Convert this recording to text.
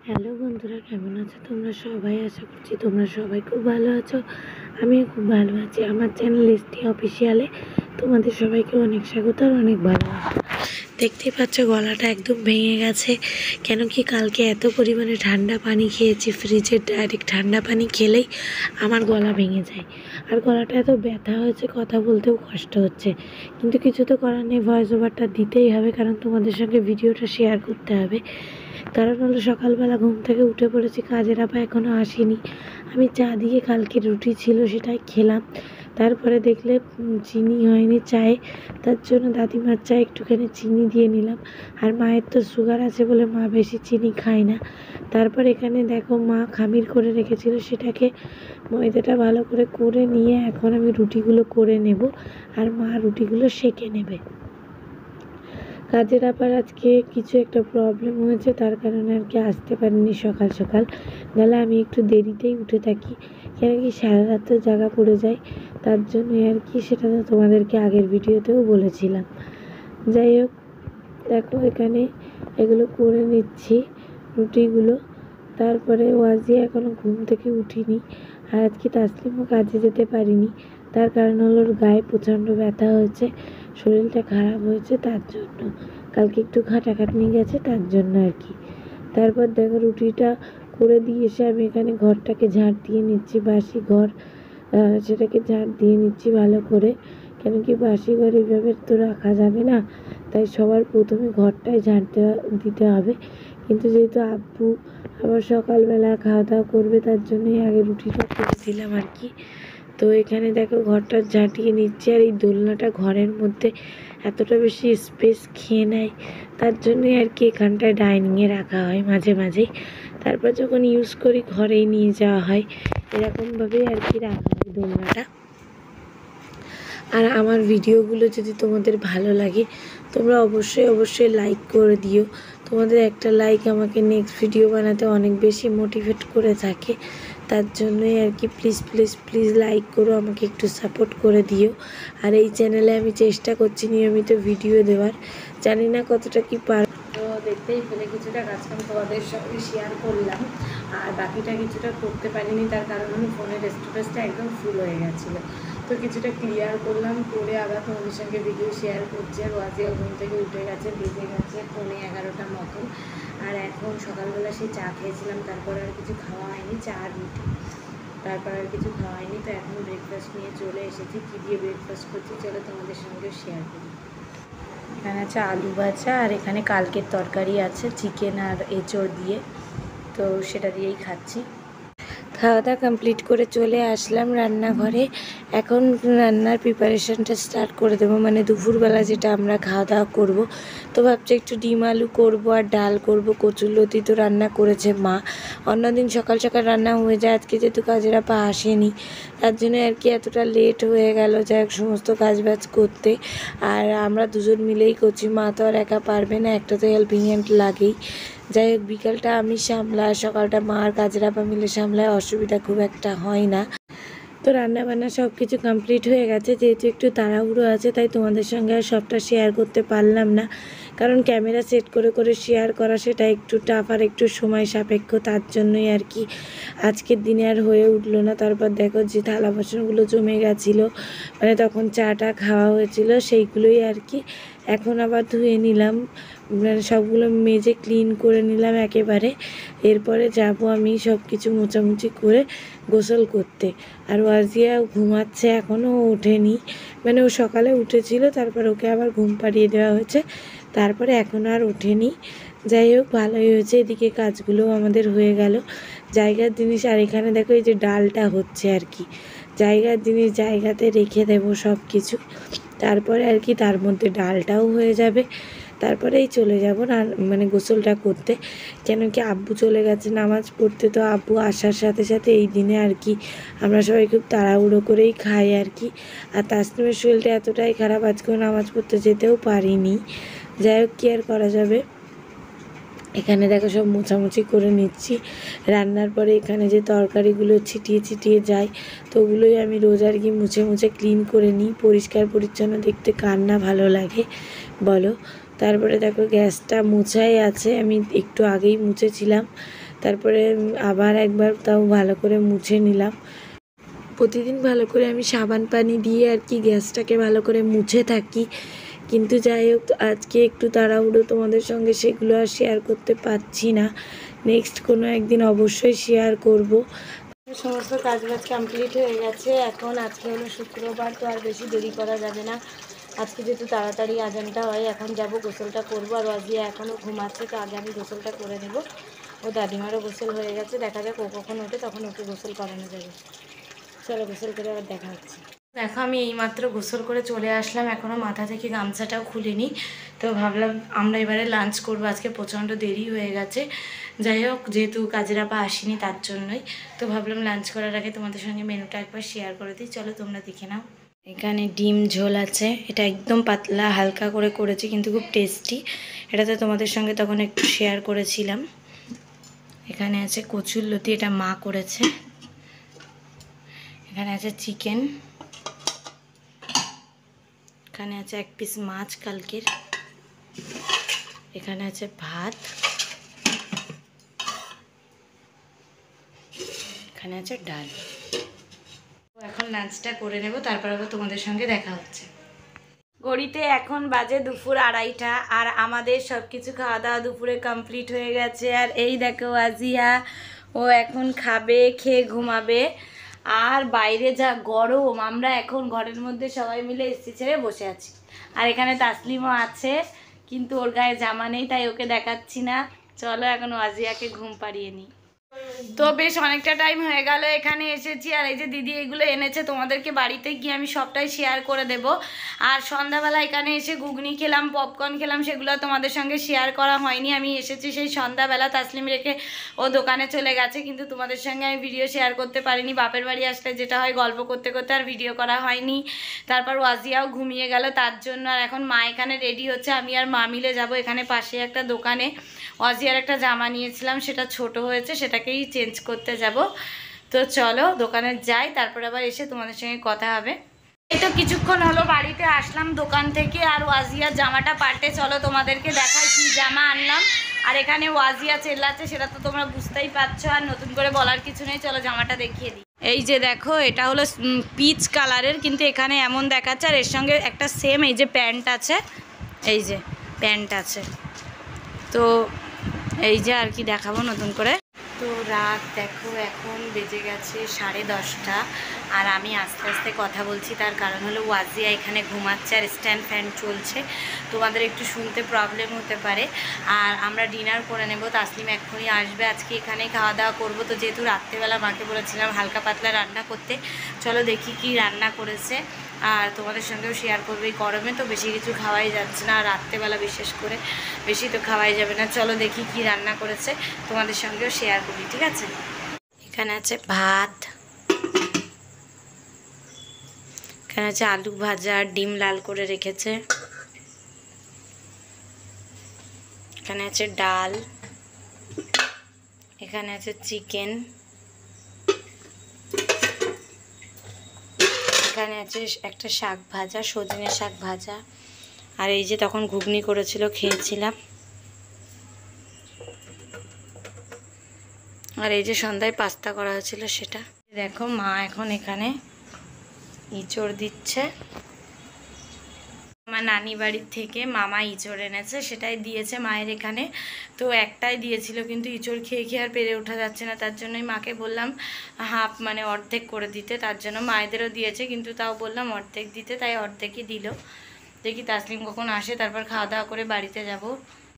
Hello বন্ধুরা, কেমন আছো তোমরা সবাই? আশা করছি তোমরা সবাই খুব ভালো আছো। আমিও খুব ভালো আছি। আমার চ্যানেল এসটি অফিসিয়ালে তোমাদের সবাইকে অনেক স্বাগত আর অনেক ভালোবাসা। দেখতেই পাচ্ছ গলাটা একদম ভেঙে গেছে। কেন কি কালকে এত পরিমাণে ঠান্ডা পানি খেয়েছি, ফ্রিজের ডাইরেক্ট ঠান্ডা পানি খেলেই আমার গলা ভেঙে যায়। আর গলাটা এত ব্যথা হয়েছে, কথা বলতেও কষ্ট হচ্ছে, কিন্তু কিছু তো করার নেই, ভয়েস ওভারটা দিতেই হবে, কারণ তোমাদের সঙ্গে ভিডিওটা শেয়ার করতে হবে। কারণ হলো সকালবেলা ঘুম থেকে উঠে পড়েছি, কাজের আপা এখনও আসেনি। আমি চা দিয়ে কালকে রুটি ছিল সেটাই খেলাম। তারপরে দেখলে চিনি হয়নি চায়ে, তার জন্য দাদিমার চা একটুখানি চিনি দিয়ে নিলাম। আর মায়ের তো সুগার আছে বলে মা বেশি চিনি খায় না। তারপর এখানে দেখো মা খামির করে রেখেছিল, সেটাকে ময়দাটা ভালো করে করে নিয়ে এখন আমি রুটিগুলো করে নেব, আর মা রুটিগুলো সেঁকে নেবে। কাজের আবার আজকে কিছু একটা প্রবলেম হয়েছে, তার কারণে আর কি আসতে পারিনি সকাল সকাল। নাহলে আমি একটু দেরিতেই উঠে থাকি, কেন কি সারা রাত তো জায়গা পড়ে যায়, তার জন্যই আর কি। সেটা তো তোমাদেরকে আগের ভিডিওতেও বলেছিলাম। যাই হোক, দেখো এখানে এগুলো করে নিচ্ছি রুটিগুলো। তারপরে ওয়াজি এখনও ঘুম থেকে উঠিনি, আর আজকে তাসলিমও কাজে যেতে পারিনি। তার কারণ হলো ওর গায়ে প্রচণ্ড ব্যথা হয়েছে, শরীরটা খারাপ হয়েছে, তার জন্য কালকে একটু খাটাখাটনি গেছে, তার জন্য আর কি। তারপর দেখো রুটিটা করে দিয়ে এসে আমি এখানে ঘরটাকে ঝাড় দিয়ে নিচ্ছি, বাসি ঘর, সেটাকে ঝাড় দিয়ে নিচ্ছি ভালো করে। কেন কি বাসি ঘর এইভাবে তো রাখা যাবে না, তাই সবার প্রথমে ঘরটাই ঝাড় দিতে হবে। কিন্তু যেহেতু আব্বু আবার সকালবেলা খাওয়া দাওয়া করবে, তার জন্যই আগে রুটিটা করে দিলাম আর কি। তো এখানে দেখো ঘরটা ঝাঁটিয়ে নিচ্ছে, আর এই দোলনাটা ঘরের মধ্যে এতটা বেশি স্পেস খেয়ে নেয়, তার জন্যই আর কি এখানটায় ডাইনিংয়ে রাখা হয় মাঝে মাঝেই। তারপর যখন ইউজ করি ঘরেই নিয়ে যাওয়া হয়, এরকমভাবেই আর কি রাখা হয় দোলনাটা। আর আমার ভিডিওগুলো যদি তোমাদের ভালো লাগে, তোমরা অবশ্যই লাইক করে দিও। তোমাদের একটা লাইক আমাকে নেক্সট ভিডিও বানাতে অনেক বেশি মোটিভেট করে থাকে, তার জন্যই আর কি। প্লিজ লাইক করো, আমাকে একটু সাপোর্ট করে দিও। আর এই চ্যানেলে আমি চেষ্টা করছি নিয়মিত ভিডিও দেওয়ার, জানি না কতটা কি পার। তো দেখতেই পেলে কিছুটা কাজকাম তোমাদের সঙ্গে শেয়ার করলাম, আর বাকিটা কিছুটা করতে পারিনি, তার কারণ আমি ফোনের স্টোরেজটা একদম ফুল হয়ে গেছিলো। তো কিছুটা ক্লিয়ার করলাম, করে আবার তোমাদের সঙ্গে ভিডিও শেয়ার করছি। আর ওয়াজিয়া ঘুম থেকে উঠে গেছে, বেজে গেছে 11:30 মতন। আর এখন সকালবেলা সেই চা খেয়েছিলাম, তারপর আর কিছু খাওয়া হয়নি, চা আর রুটি, তারপর আর কিছু খাওয়া হয়নি। তো এখন ব্রেকফাস্ট নিয়ে চলে এসেছি। কী দিয়ে ব্রেকফাস্ট করছি চলো তোমাদের সঙ্গে শেয়ার করি। এখানে আছে আলু ভাজা, আর এখানে কালকের তরকারি আছে চিকেন আর এঁচড় দিয়ে, তো সেটা দিয়েই খাচ্ছি। খাওয়া দাওয়া কমপ্লিট করে চলে আসলাম রান্নাঘরে। এখন রান্নার প্রিপারেশনটা স্টার্ট করে দেবো, মানে দুপুরবেলা যেটা আমরা খাওয়া দাওয়া করবো। তো ভাবছি একটু ডিম আলু করবো আর ডাল করবো। কচুরলতি তো রান্না করেছে মা, অন্যদিন সকাল সকাল রান্না হয়ে যায়, আজকে যেহেতু কাজের আপা আসেনি, তার জন্য আর কি এতটা লেট হয়ে গেল যাই হোক সমস্ত কাজবাজ করতে। আর আমরা দুজন মিলেই করছি, মা তো আর একা পারবে না, একটা তো হেল্পিং হ্যান্ড লাগেই। যাই হোক বিকালটা আমি সামলাই, সকালটা মা আর কাজের আপা মিলে সামলায়, অসুবিধা খুব একটা হয় না। তো রান্নাবান্না সব কিছু কমপ্লিট হয়ে গেছে, যেহেতু একটু তাড়াহুড়ো আছে তাই তোমাদের সঙ্গে আর সবটা শেয়ার করতে পারলাম না, কারণ ক্যামেরা সেট করে করে শেয়ার করা সেটা একটু টাফ আর একটু সময় সাপেক্ষ, তার জন্যই আর কি আজকের দিনে আর হয়ে উঠলো না। তারপর দেখো যে থালা বাসনগুলো জমে গেছিলো, মানে তখন চাটা খাওয়া হয়েছিল, সেইগুলোই আর কি এখন আবার ধুয়ে নিলাম, মানে সবগুলো মেজে ক্লিন করে নিলাম একেবারে। এরপরে যাব আমি সব কিছু মোছামুছি করে গোসল করতে। আর ওয়াজিয়া ঘুমাচ্ছে, এখনও ওঠেনি, মানে ও সকালে উঠেছিল, তারপর ওকে আবার ঘুম পাড়িয়ে দেওয়া হয়েছে, তারপরে এখন আর ওঠেনি। যাই হোক ভালোই হয়েছে, এদিকে কাজগুলোও আমাদের হয়ে গেল। জায়গার জিনিস, আর এখানে দেখো এই যে ডালটা হচ্ছে আর কি, জায়গার জিনিস জায়গাতে রেখে দেবো সব কিছু, তারপরে আর কি তার মধ্যে ডালটাও হয়ে যাবে। তারপরেই চলে যাব না, মানে গোসলটা করতে, কেন কি আব্বু চলে গেছে নামাজ পড়তে। তো আব্বু আসার সাথে সাথে এই দিনে আর কি আমরা সবাই খুব তাড়াহুড়ো করেই খাই আর কি। আর তাসলিমের শরীরটা এতটাই খারাপ, আজকেও নামাজ পড়তে যেতেও পারিনি। যাই হোক কী আর করা যাবে। এখানে দেখো সব মোছামুছি করে নিচ্ছি। রান্নার পরে এখানে যে তরকারিগুলো ছিটিয়ে ছিটিয়ে যায়, তো ওগুলোই আমি রোজ আর কি মুছে মুছে ক্লিন করে নিই। পরিষ্কার পরিচ্ছন্ন দেখতে কার না ভালো লাগে বলো। তারপরে দেখো গ্যাসটা মোছাই আছে, আমি একটু আগেই মুছেছিলাম। তারপরে আবার একবার তাও ভালো করে মুছে নিলাম। প্রতিদিন ভালো করে আমি সাবান পানি দিয়ে আর কি গ্যাসটাকে ভালো করে মুছে থাকি, কিন্তু যাই হোক আজকে একটু তাড়াহুড়ো, তোমাদের সঙ্গে সেগুলো আর শেয়ার করতে পারছি না। নেক্সট কোনো একদিন অবশ্যই শেয়ার করব। সমস্ত কাজবাজ কমপ্লিট হয়ে গেছে। এখন আজকে হলো শুক্রবার, তো আর বেশি দেরি করা যাবে না। আজকে যেহেতু তাড়াতাড়ি আজানটা হয়, এখন যাব গোসলটা করবো। আর রাজিয়া এখনও ঘুমাচ্ছে, তো আগে আমি গোসলটা করে নেব। ও দাদিমারও গোসল হয়ে গেছে, দেখা যাক ও কখন ওঠে, তখন ওকে গোসল করানো যাবে। চলো গোসল করে আবার দেখা হচ্ছে। দেখো আমি এইমাত্র গোসল করে চলে আসলাম, এখনও মাথা থেকে গামছাটাও খুলিনি। তো ভাবলাম আমরা এবারে লাঞ্চ করবো, আজকে প্রচণ্ড দেরি হয়ে গেছে। যাই হোক, যেহেতু কাজের আপা আসেনি তার জন্যই, তো ভাবলাম লাঞ্চ করার আগে তোমাদের সঙ্গে মেনুটা একবার শেয়ার করে দিই। চলো তোমরা দেখে নাও। এখানে ডিম ঝোল আছে, এটা একদম পাতলা হালকা করে করেছি, কিন্তু খুব টেস্টি। এটাতে তোমাদের সঙ্গে তখন একটু শেয়ার করেছিলাম। এখানে আছে কচুরলতি, এটা মা করেছে। এখানে আছে চিকেন, এখানে আছে এক পিস মাছ কালকের, এখানে আছে ভাত, এখানে আছে ডাল। এখন লাঞ্চটা করে নেব, তারপর আবার তোমাদের সঙ্গে দেখা হচ্ছে। ঘড়িতে এখন বাজে দুপুর 2:30, আর আমাদের সব কিছু খাওয়া দাওয়া দুপুরে কমপ্লিট হয়ে গেছে। আর এই দেখো আজিয়া, ও এখন খাবে, খেয়ে ঘুমাবে। আর বাইরে যা গরম, আমরা এখন ঘরের মধ্যে সবাই মিলে এসি ছেড়ে বসে আছি। আর এখানে তাসলিমও আছে, কিন্তু ওর গায়ে জামা নেই, তাই ওকে দেখাচ্ছি না। চলো এখন আজিয়াকে ঘুম পাড়িয়ে নিই। তো বেশ অনেকটা টাইম হয়ে গেল এখানে এসেছি। আর এই যে দিদি এগুলো এনেছে, তোমাদেরকে বাড়িতে গিয়ে আমি সবটাই শেয়ার করে দেব। আর সন্ধ্যাবেলা এখানে এসে ঘুগনি খেলাম, পপকর্ন খেলাম, সেগুলো তোমাদের সঙ্গে শেয়ার করা হয়নি। আমি এসেছি সেই সন্ধ্যাবেলা, তাসলিম রেখে ও দোকানে চলে গেছে, কিন্তু তোমাদের সঙ্গে আমি ভিডিও শেয়ার করতে পারিনি। বাপের বাড়ি আসলে যেটা হয়, গল্প করতে করতে আর ভিডিও করা হয়নি। তারপর ওয়াজিয়াও ঘুমিয়ে গেল তার জন্য। আর এখন মা এখানে রেডি হচ্ছে, আমি আর মা মিলে যাবো এখানে পাশে একটা দোকানে। ওয়াজিয়ার একটা জামা নিয়েছিলাম, সেটা ছোট হয়েছে, সেটাকেই চেঞ্জ করতে যাব। তো চলো দোকানে যাই, তারপর আবার এসে তোমাদের সঙ্গে কথা হবে। এই তো কিছুক্ষণ হলো বাড়িতে আসলাম দোকান থেকে, আর ওয়াজিয়ার জামাটা পাল্টে চলো তোমাদেরকে দেখাই কি জামা আনলাম। আর এখানে ওয়াজিয়া চেল্লাচ্ছে, সেটা তো তোমরা বুঝতেই পারছো, আর নতুন করে বলার কিছু নেই। চলো জামাটা দেখিয়ে দিই। এই যে দেখো, এটা হলো পিচ কালারের, কিন্তু এখানে এমন দেখাচ্ছে। আর এর সঙ্গে একটা সেম এই যে প্যান্ট আছে, এই যে প্যান্ট আছে। তো এই যে আর কি দেখাবো নতুন করে। তো রাত দেখো এখন বেজে গেছে 10:30, আর আমি আস্তে আস্তে কথা বলছি, তার কারণ হলো ওয়াজিয়া এখানে ঘুমাচ্ছে আর স্ট্যান্ড ফ্যান চলছে, তোমাদের একটু শুনতে প্রবলেম হতে পারে। আর আমরা ডিনার করে নেব, তাসলিম এক্ষুনি আসবে, আজকে এখানেই খাওয়া দাওয়া করবো। তো যেহেতু রাত্রেবেলা মাকে বলেছিলাম হালকা পাতলা রান্না করতে, চলো দেখি কি রান্না করেছে, আর তোমাদের সঙ্গেও শেয়ার করবে। এই গরমে তো বেশি কিছু খাওয়াই যাচ্ছে না, আর রাত্রেবেলা বিশেষ করে বেশি তো খাওয়াই যাবে না। চলো দেখি কি রান্না করেছে, তোমাদের সঙ্গেও শেয়ার করি, ঠিক আছে। এখানে আছে ভাত, এখানে আছে আলু ভাজা, ডিম লাল করে রেখেছে, এখানে আছে ডাল, এখানে আছে চিকেন, এখানে আছে একটা শাক ভাজা, সজনে শাক ভাজা, আর এই যে তখন ঘুগনি করেছিল খেয়েছিলাম। আর এই যে সন্ধ্যায় পাস্তা করা হয়েছিল সেটা। দেখো মা এখন এখানে ইঁচড় দিচ্ছে। আমার নানি বাড়ির থেকে মামা ইঁচড় এনেছে, সেটাই দিয়েছে মায়ের এখানে। তো একটাই দিয়েছিল, কিন্তু ইঁচড় খেয়ে খেয়ে আর পেরে ওঠা যাচ্ছে না, তার জন্যই মাকে বললাম হাফ মানে অর্ধেক করে দিতে। তার জন্য মায়েদেরও দিয়েছে, কিন্তু তাও বললাম অর্ধেক দিতে, তাই অর্ধেকই দিল। দেখি তাসলিম কখন আসে, তারপর খাওয়া দাওয়া করে বাড়িতে যাব।